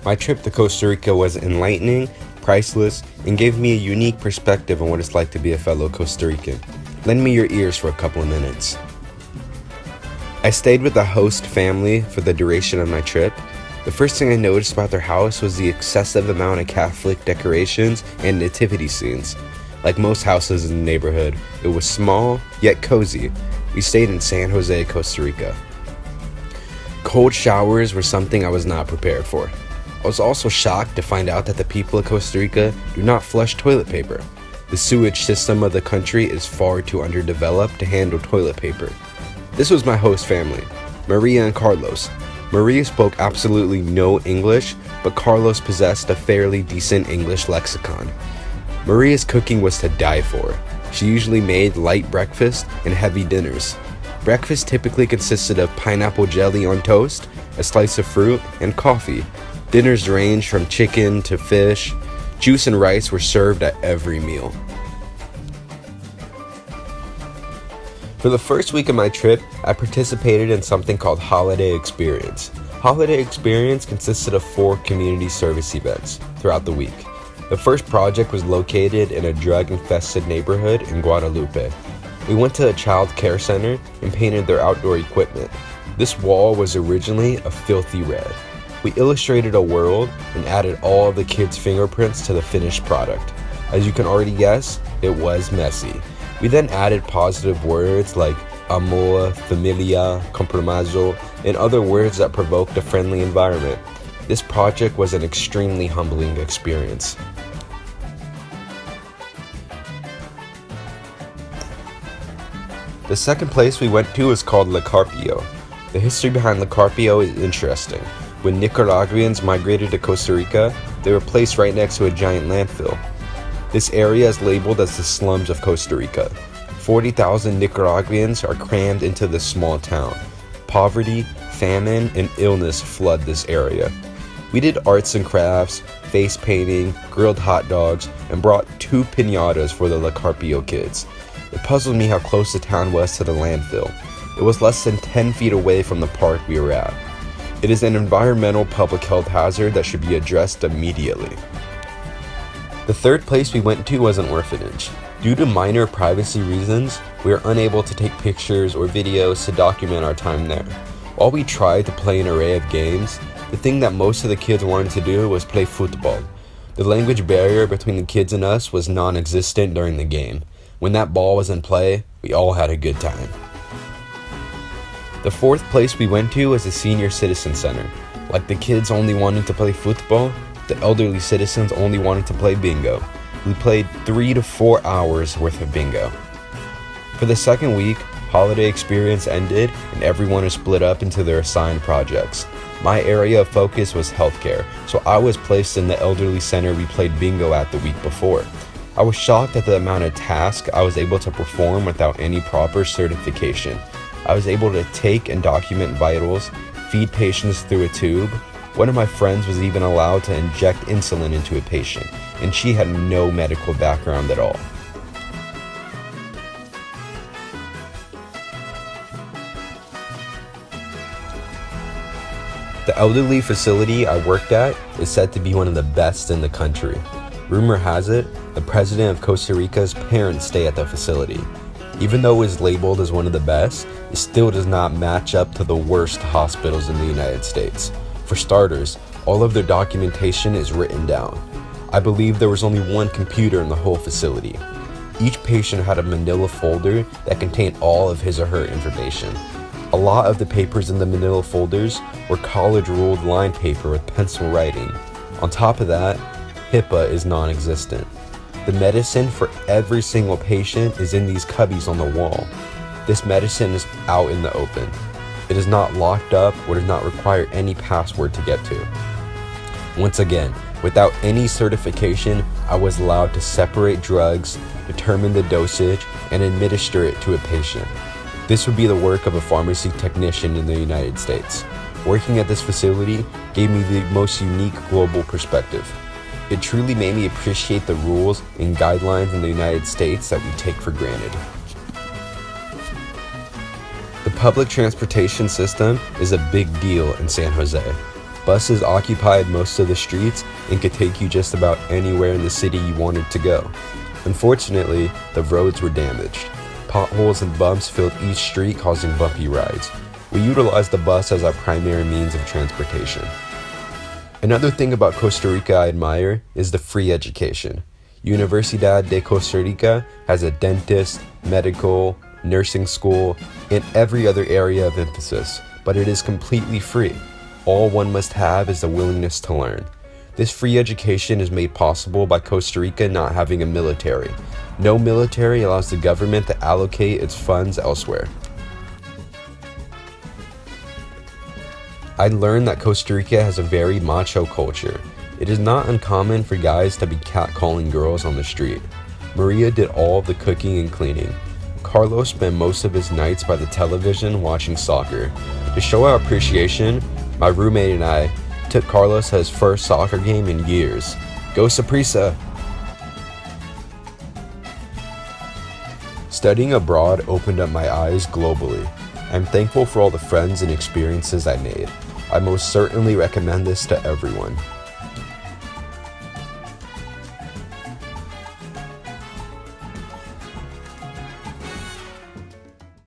My trip to Costa Rica was enlightening, priceless, and gave me a unique perspective on what it's like to be a fellow Costa Rican. Lend me your ears for a couple of minutes. I stayed with the host family for the duration of my trip. The first thing I noticed about their house was the excessive amount of Catholic decorations and nativity scenes. Like most houses in the neighborhood, it was small, yet cozy. We stayed in San Jose, Costa Rica. Cold showers were something I was not prepared for. I was also shocked to find out that the people of Costa Rica do not flush toilet paper. The sewage system of the country is far too underdeveloped to handle toilet paper. This was my host family, Maria and Carlos. Maria spoke absolutely no English, but Carlos possessed a fairly decent English lexicon. Maria's cooking was to die for. She usually made light breakfast and heavy dinners. Breakfast typically consisted of pineapple jelly on toast, a slice of fruit, and coffee. Dinners ranged from chicken to fish. Juice and rice were served at every meal. For the first week of my trip, I participated in something called Holiday Experience. Holiday Experience consisted of 4 community service events throughout the week. The first project was located in a drug-infested neighborhood in Guadalupe. We went to a child care center and painted their outdoor equipment. This wall was originally a filthy red. We illustrated a world and added all of the kids' fingerprints to the finished product. As you can already guess, it was messy. We then added positive words like amor, familia, compromiso, and other words that provoked a friendly environment. This project was an extremely humbling experience. The second place we went to is called La Carpio. The history behind La Carpio is interesting. When Nicaraguans migrated to Costa Rica, they were placed right next to a giant landfill. This area is labeled as the slums of Costa Rica. 40,000 Nicaraguans are crammed into this small town. Poverty, famine, and illness flood this area. We did arts and crafts, face painting, grilled hot dogs, and brought 2 piñatas for the La Carpio kids. It puzzled me how close the town was to the landfill. It was less than 10 feet away from the park we were at. It is an environmental public health hazard that should be addressed immediately. The third place we went to was an orphanage. Due to minor privacy reasons, we were unable to take pictures or videos to document our time there. While we tried to play an array of games, the thing that most of the kids wanted to do was play football. The language barrier between the kids and us was non-existent during the game. When that ball was in play, we all had a good time. The fourth place we went to was a senior citizen center. Like the kids only wanted to play football, the elderly citizens only wanted to play bingo. We played 3 to 4 hours worth of bingo. For the second week, Holiday Experience ended and everyone was split up into their assigned projects. My area of focus was healthcare, so I was placed in the elderly center we played bingo at the week before. I was shocked at the amount of tasks I was able to perform without any proper certification. I was able to take and document vitals, feed patients through a tube. One of my friends was even allowed to inject insulin into a patient, and she had no medical background at all. The elderly facility I worked at is said to be one of the best in the country. Rumor has it, the president of Costa Rica's parents stay at the facility. Even though it is labeled as one of the best, it still does not match up to the worst hospitals in the United States. For starters, all of their documentation is written down. I believe there was only one computer in the whole facility. Each patient had a manila folder that contained all of his or her information. A lot of the papers in the manila folders were college-ruled line paper with pencil writing. On top of that, HIPAA is non-existent. The medicine for every single patient is in these cubbies on the wall. This medicine is out in the open. It is not locked up or does not require any password to get to. Once again, without any certification, I was allowed to separate drugs, determine the dosage, and administer it to a patient. This would be the work of a pharmacy technician in the United States. Working at this facility gave me the most unique global perspective. It truly made me appreciate the rules and guidelines in the United States that we take for granted. The public transportation system is a big deal in San Jose. Buses occupied most of the streets and could take you just about anywhere in the city you wanted to go. Unfortunately, the roads were damaged. Potholes and bumps filled each street, causing bumpy rides. We utilized the bus as our primary means of transportation. Another thing about Costa Rica I admire is the free education. Universidad de Costa Rica has a dentist, medical, nursing school, and every other area of emphasis, but it is completely free. All one must have is the willingness to learn. This free education is made possible by Costa Rica not having a military. No military allows the government to allocate its funds elsewhere. I learned that Costa Rica has a very macho culture. It is not uncommon for guys to be catcalling girls on the street. Maria did all of the cooking and cleaning. Carlos spent most of his nights by the television watching soccer. To show our appreciation, my roommate and I took Carlos to his first soccer game in years. Go Saprissa! Studying abroad opened up my eyes globally. I'm thankful for all the friends and experiences I made. I most certainly recommend this to everyone.